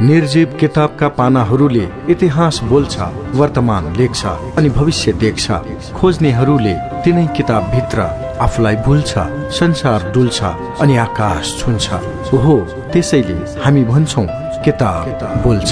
निर्जीव किताबका पानाहरूले इतिहास बोल्छ, वर्तमान लेख्छ अनि भविष्य देख्छ। खोज्नेहरूले तिनै किताब भित्र आफूलाई भुल्छ, संसार डुल्छ अनि आकाश छुन्छ। ओहो, त्यसैले हामी भन्छौं किताब बोल्छ।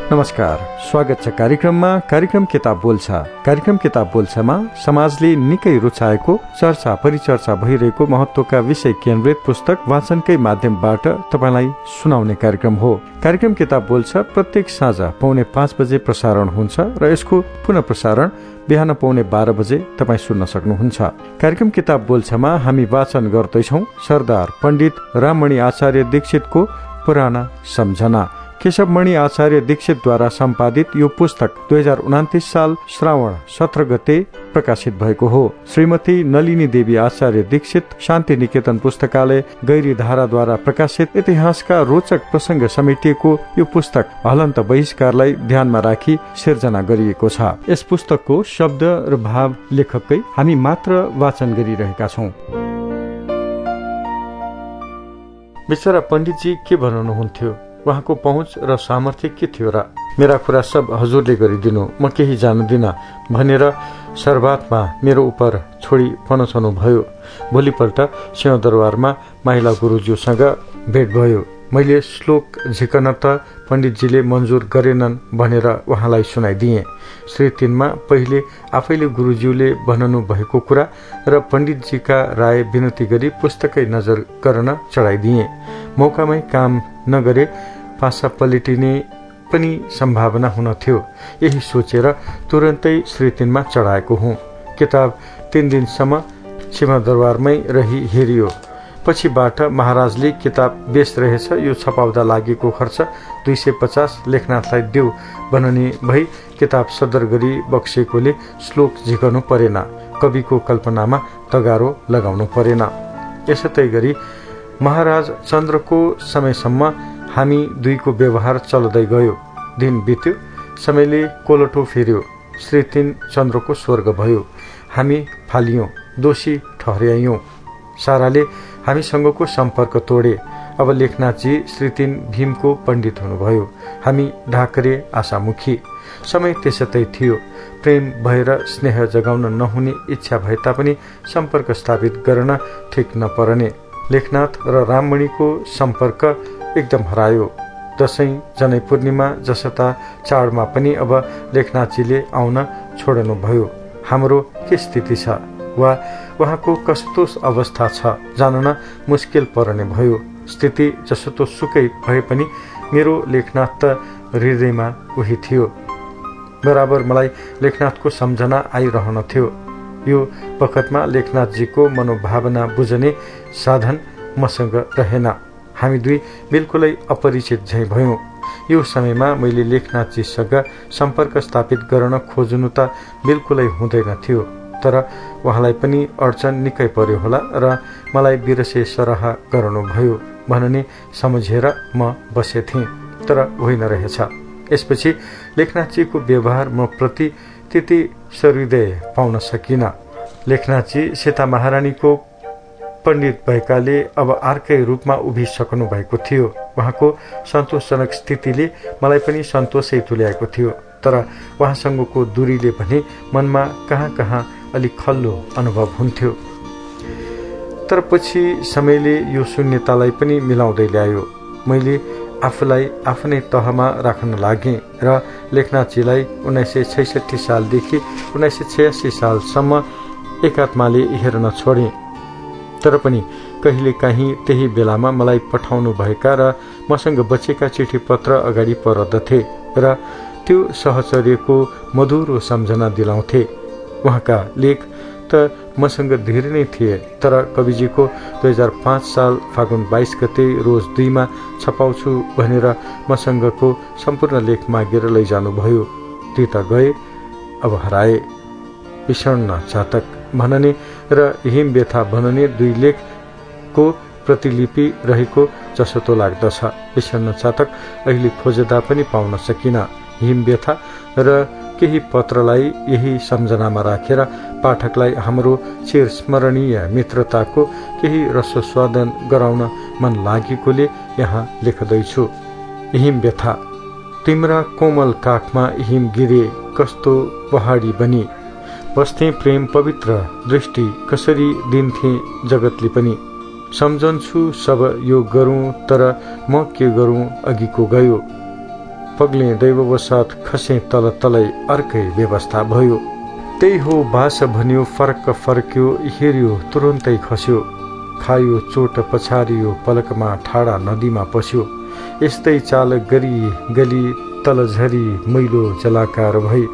नमस्कार, स्वागत छ कार्यक्रम किताब बोल्छ। कार्यक्रम किताब बोल्छमा समाजले निकै रुचाएको, चर्चा परिचर्चा भइरहेको महत्त्वका विषय केन्द्रित पुस्तक वाचनकै माध्यमबाट तपाईलाई सुनाउने कार्यक्रम हो। कार्यक्रम किताब बोल्छ प्रत्येक साँझ 4:45 बजे प्रसारण हुन्छ र यसको पुनः प्रसारण बिहान 12:15 बजे तपाईँ सुन्न सक्नुहुन्छ। कार्यक्रम किताब बोल्छमा हामी वाचन गर्दैछौं सरदार पण्डित राममणि आचार्य दीक्षितको पुराना सम्झना। केशवमणि आचार्य दीक्षितद्वारा सम्पादित यो पुस्तक 2029 साल श्रावण 17 गते प्रकाशित भएको हो। श्रीमती नलिनी देवी आचार्य दीक्षित शान्ति निकेतन पुस्तकालय गैरीधाराद्वारा प्रकाशित इतिहासका रोचक प्रसंग समेटिएको यो पुस्तक हलन्त बहिष्कारलाई ध्यानमा राखी सिर्जना गरिएको छ। यस पुस्तकको शब्द र भाव लेखककै हामी मात्र वाचन गरिरहेका छौं। बिचरा पण्डितजी के भन्नुहुन्थ्यो, उहाँको पहुँच र सामर्थ्य के थियो र? मेरा कुरा सब हजुरले गरिदिनु, म केही जान्दिन भनेर सर्वात्मा मेरो उपर छोडी पनछनु भयो। भोलिपल्ट सिंहदरबारमा माइला गुरुज्यूसँग भेट भयो। मैले श्लोक झिकन त पण्डितजीले मन्जुर गरेनन् भनेर उहाँलाई सुनाइदिए। श्री 3 मा पहिले आफैले गुरुज्यूले भन्नु भएको कुरा र पण्डितजीका राय विनती गरी पुस्तकै नजर गर्न चढाइदिए। मौकामै काम नगरे पासा पल्टिने पनि सम्भावना हुन थियो। यही सोचेर तुरन्तै श्री 3 मा चढाएको हुँ। किताब 3 दिनसम्म सिंहदरबारमै रही हेरियो। पछिबाट महाराजले किताब बेच रहेछ, यो छपाउँदा लागेको खर्च 250 लेखनाथलाई देऊ भन्ने भई किताब सदर गरी बक्सेकोले श्लोक झिकनु परेन, कविको कल्पनामा तगारो लगाउनु परेन। यसै गरी महाराज चन्द्रको समयसम्म हामी दुईको व्यवहार चल्दै गयो। दिन बित्यो, समयले कोलटो फेर्यो। श्री 3 चन्द्रको स्वर्ग भयो। हामी फालियौं, दोषी ठहर्यायौं। साराले हामीसँगको सम्पर्क तोडे। अब लेखनाथजी श्री 3 भीमको पण्डित हुनुभयो। हामी ढाकरे आशामुखी। समय त्यसतै थियो। प्रेम भएर स्नेह जगाउन नहुने इच्छा भए तापनि सम्पर्क स्थापित गर्न ठिक नपर्ने। लेखनाथ र राममणिको सम्पर्क एकदम हरायो। दशैं, जनै पूर्णिमा जस्ता चाडमा पनि अब लेखनाथजीले आउन छोड्नुभयो। हाम्रो के स्थिति छ वा उहाँको कस्तो अवस्था छ जान्न मुस्किल पर्ने भयो। स्थिति जस्तो सुकै भए पनि मेरो लेखनाथ त हृदयमा उही थियो। बराबर मलाई लेखनाथको सम्झना आइरहन थियो। यो बखतमा लेखनाथजीको मनोभावना बुझ्ने साधन मसँग रहेन। हामी दुई बिल्कुलै अपरिचित झैं भयौं। यो समयमा मैले लेखनाथजीसँग सम्पर्क स्थापित गर्न खोज्नु त बिल्कुलै हुँदैन थियो। तर उहाँलाई पनि अडचन निकै पर्यो होला र मलाई बिरसे सरह गर्नुभयो भन्ने सम्झेर म बसेथे। तर होइन रहेछ। यसपछि लेखनाथजीको व्यवहार म प्रति त्यति सहृदय पाउन सकिन। लेखनाथजी सीता महारानीको पण्डित भएकाले अब अर्कै रूपमा उभिसक्नु भएको थियो। उहाँको सन्तोषजनक स्थितिले मलाई पनि सन्तोषै तुल्याएको थियो। तर उहाँसँगको दूरीले भने मनमा कहाँ अलिक खल्लो अनुभव हुन्थ्यो। तर पछि समयले यो शून्यतालाई पनि मिलाउँदै ल्यायो। मैले आफूलाई आफ्नै तहमा राख्न लागेँ र लेखनाथजीलाई 1966 सालदेखि 1986 सालसम्म एकात्माले हेर्न छोडेँ। तर पनि कहिलेकाहीँ त्यही बेलामा मलाई पठाउनु भएका र मसँग बचेका चिठी पत्र अगाडि पर्दथे र त्यो सहचर्यको मधुरो सम्झना दिलाउँथे। उहाँका लेख त मसँग धेरै नै थिए, तर कविजीको 2005 साल फागुन 22 गते रोज 2 मा छपाउँछु भनेर मसँगको सम्पूर्ण लेख मागेर लैजानुभयो। ती त गए, अब हराए। विषण्ण चातक भन्ने र हिम व्यथा भन्ने 2 लेखको प्रतिलिपि रहेको जस्तो लाग्दछ। विषण्ण चातक अहिले खोज्दा पनि पाउन सकिन। हिम व्यथा र केही पत्रलाई यही सम्झनामा राखेर पाठकलाई हाम्रो चिरस्मरणीय मित्रताको केही रसस्वादन गराउन मन लागेकोले यहाँ लेख्दैछु। हिम व्यथा। तिम्रा कोमल काखमा हिम गिरे कस्तो पहाडी बनी, बस्थे प्रेम पवित्र दृष्टि कसरी दिन्थे जगतले पनि। सम्झन्छु सब यो गरौँ तर म के गरौँ अघिको गयो, पग्ले दैववसात खसे तल तलै अर्कै व्यवस्था भयो। त्यही हो बास भन्यो फर्क फर्क्यो, हेर्यो तुरुन्तै खस्यो, खायो चोट पछारियो पलकमा ठाडा नदीमा पस्यो। यस्तै चाल गरी गली तल झरी मैलो जलाकार भई,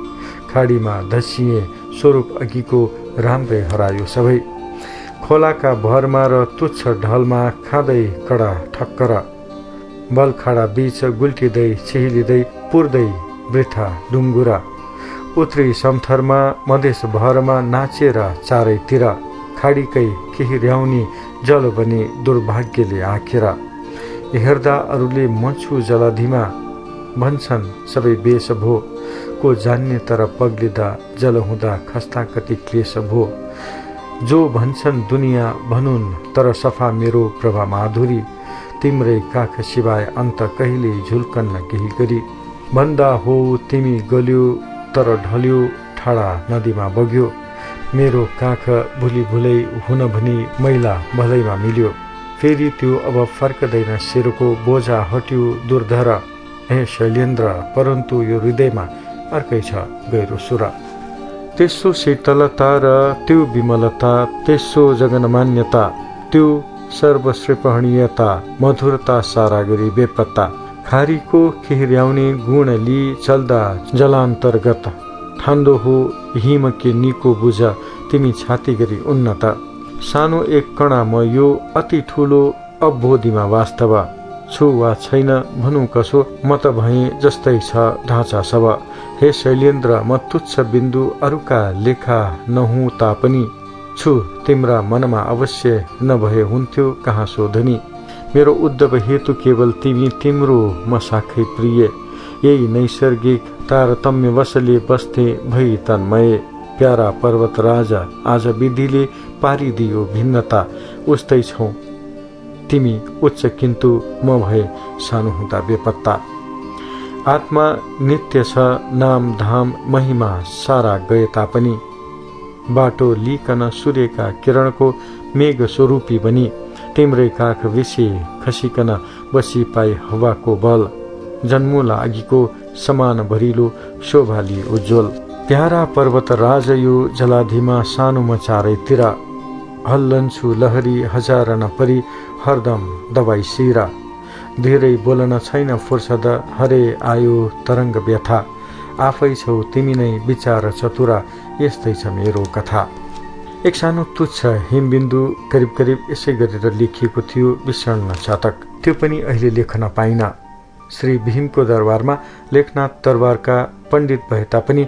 खाडीमा धसिए स्वरूप अघिको राम्रै हरायो सबै। खोलाका भरमा र तुच्छ ढलमा खाँदै कडा ठक्कर, बल खाडा बीच गुल्टिँदै छिहिलिँदै पुर्दै वृथा डुङ्गुरा। उत्तरी समथरमा मधेस भरमा नाचेर चारैतिर, खाडीकै केही र्याउनी जल बने दुर्भाग्यले आखेर। हेर्दा अरूले म छु जलधिमा, भन्छन् सबै बेस भो, को जान्ने तर पग्लिँदा जल हुँदा खस्ता कति क्लेश भो। जो भन्छन् दुनियाँ भनुन् तर सफा मेरो प्रभा माधुरी, तिम्रै काख सिवाय अन्त कहिले झुल्कन्न केही गरी। भन्दा हो तिमी गल्यो तर ढल्यो ठाडा नदीमा बग्यो, मेरो काख भुली भुलै हुन भनी मैला भलैमा मिल्यो। फेरि त्यो अब फर्कदैन शिरको बोझा हट्यो दुर्धर, हे शैलेन्द्र परन्तु यो हृदयमा अर्कै छ गहिरो सुर। त्यसो शीतलता र त्यो विमलता, त्यसो जगन्मान्यता, त्यो सर्वश्रेपहणीयता, मधुरता सारा गरी बेपत्ता। खारीको खिर्याउने गुण लि चल्दा जलान्तर्गत, ठान्दो हो हिम के निको बुझ तिमी छाती गरी उन्नत। सानो एक कणा म यो अति ठुलो अवबोधिमा वास्तव, छु वा छैन भनौँ कसो म त भएँ जस्तै छ ढाँचा सब। हे शैलेन्द्र म तुच्छ बिन्दु अरूका लेखा नहुँ तापनि, छु तिम्रा मनमा अवश्य नभए हुन्थ्यो कहाँ शोधनी। मेरो उद्धव हेतु केवल तिमी, तिम्रो म साखै प्रिय, यही नैसर्गिक तारतम्यवशले बस्थे भई तन्मय। प्यारा पर्वत राजा आज विधिले पारिदियो भिन्नता, उस्तै छौ तिमी उच्च किन्तु म भए सानो हुँदा बेपत्ता। आत्मा नित्य छ नाम धाम महिमा सारा गए तापनि, बाटो लिकन सूर्यका किरणको मेघ स्वरूपी बनी। तिम्रै काख विषे खसिकन बसी पाए हवाको बल, जन्मुला अघिको समान भरिलो शोभाली उज्जवल। प्यारा पर्वत राज यो जलाधिमा सानो म चारैतिर, हल्लन्छु लहरी हजार नपरी हरदम दबाई सिरा। धेरै बोल्न छैन फुर्सद हरे आयो तरङ्ग व्यथा, आफै छौ तिमी नै विचार चतुरा यस्तै छ मेरो कथा। एक सानो तुच्छ हिमबिन्दु करिब करिब यसै गरेर लेखिएको थियो विषण्ण चातक। त्यो पनि अहिले लेख्न पाइन। श्री भीमको दरबारमा लेखनाथ दरबारका पण्डित भए तापनि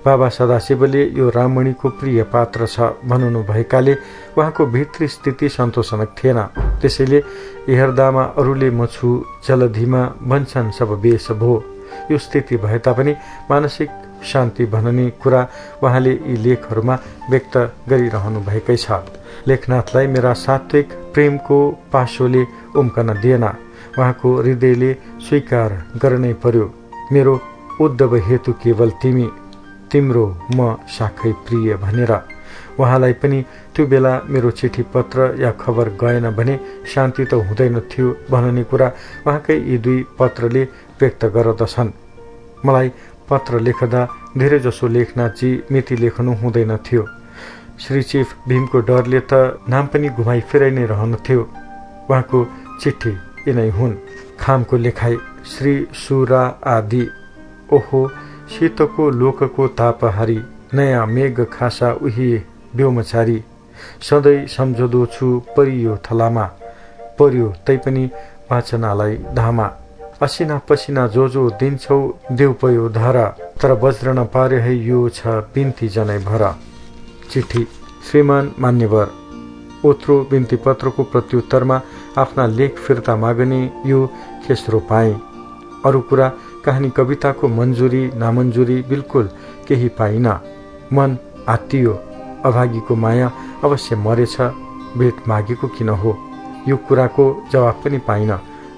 बाबा सदाशिवले यो राममणिको प्रिय पात्र छ भन्नु भएकाले उहाँको भित्री स्थिति सन्तोषजनक थिएन। त्यसैले हेर्दामा अरूले म छु जलधिमा भन्छन् सब बेस भो, यो स्थिति भए तापनि मानसिक शान्ति भन्ने कुरा उहाँले यी लेखहरूमा व्यक्त गरिरहनु भएकै छ। लेखनाथलाई मेरा सात्विक प्रेमको पासोले उम्कन दिएन, उहाँको हृदयले स्वीकार गर्नै पर्यो। मेरो उद्धव हेतु केवल तिमी, तिम्रो म साखै प्रिय भनेर। उहाँलाई पनि त्यो बेला मेरो चिठी पत्र या खबर गएन भने शान्ति त हुँदैन थियो भन्ने कुरा उहाँकै यी दुई पत्रले व्यक्त गर्दछन्। मलाई पत्र लेख्दा धेरै जसो लेखनाथजी मिति लेख्नु हुँदैन थियो। श्री चिफ भीमको डरले त नाम पनि घुमाइ फिराइ नै रहन्थ्यो। उहाँको चिठी यिनै हुन्। खामको लेखाइ श्री सुरा आदि। ओहो शीतको लोकको तापहारी, नयाँ मेघ खासा उही ब्योमचारी। सधैँ सम्झदो छु परियो थलामा, पर्यो तैपनि वाचनालाई धामा। असिना पसिना जो जो दिन्छौ देउ पयो धरा, तर वज्र नपारे है यो छ बिन्ती जनै भर। चिठी श्रीमान मान्यवर, ओत्रो बिन्ती पत्रको प्रत्युत्तरमा आफ्ना लेख फिर्ता माग्ने यो खेस्रो पाएँ। अरू कुरा कहानी कविताको मंजुरी नामंजुरी बिल्कुल केही पाइन। मन आत्तियो, अभागीको माया अवश्य मरेछ, भेट मागेको किन हो? यो कुराको जवाब पनि पाइन।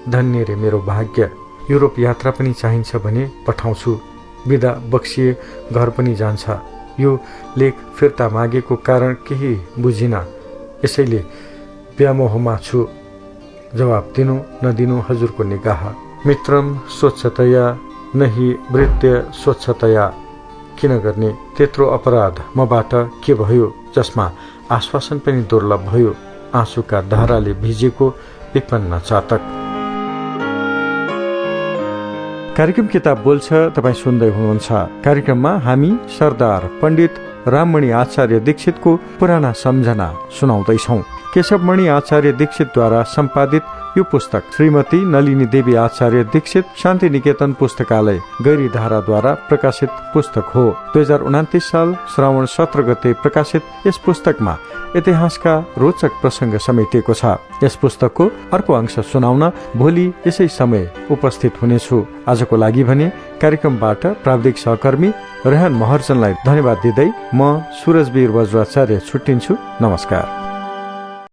धन्य रे मेरो भाग्य। युरोप यात्रा पनि चाहिन्छ भने पठाउँछु, बिदा बक्सिए घर पनि जान्छ। यो लेख फिर्ता मागेको कारण केही बुझिन, यसैले व्यामोहमा छु। जवाब दिनु नदिनु हजुरको निगाह। मित्रम स्वच्छतया नहि वृत्य स्वच्छतया। किन गर्ने त्यत्रो अपराध मबाट के भयो जसमा आश्वासन पनि दुर्लभ भयो? आँसुका धाराले भिजेको विपन्न चातक। कार्यक्रम किताब बोल्छ तपाईँ सुन्दै हुनुहुन्छ। कार्यक्रममा हामी सरदार पण्डित राममणि आचार्य दीक्षितको पुराना सम्झना सुनाउँदैछौँ। केशवमणि आचार्य दीक्षितद्वारा सम्पादित यो पुस्तक श्रीमती नलिनी देवी आचार्य दीक्षित शान्ति निकेतन पुस्तकालय गैरीधाराद्वारा प्रकाशित पुस्तक हो। 2029 साल श्रावण 17 गते प्रकाशित यस पुस्तकमा इतिहासका रोचक प्रसंग समेटिएको छ। यस पुस्तकको अर्को अंश सुनाउन भोलि यसै समय उपस्थित हुनेछु। आजको लागि भने कार्यक्रमबाट प्राविधिक सहकर्मी रेहान महर्जनलाई धन्यवाद दिँदै म सुरजवीर वज्राचार्य छुट्टिन्छु। नमस्कार।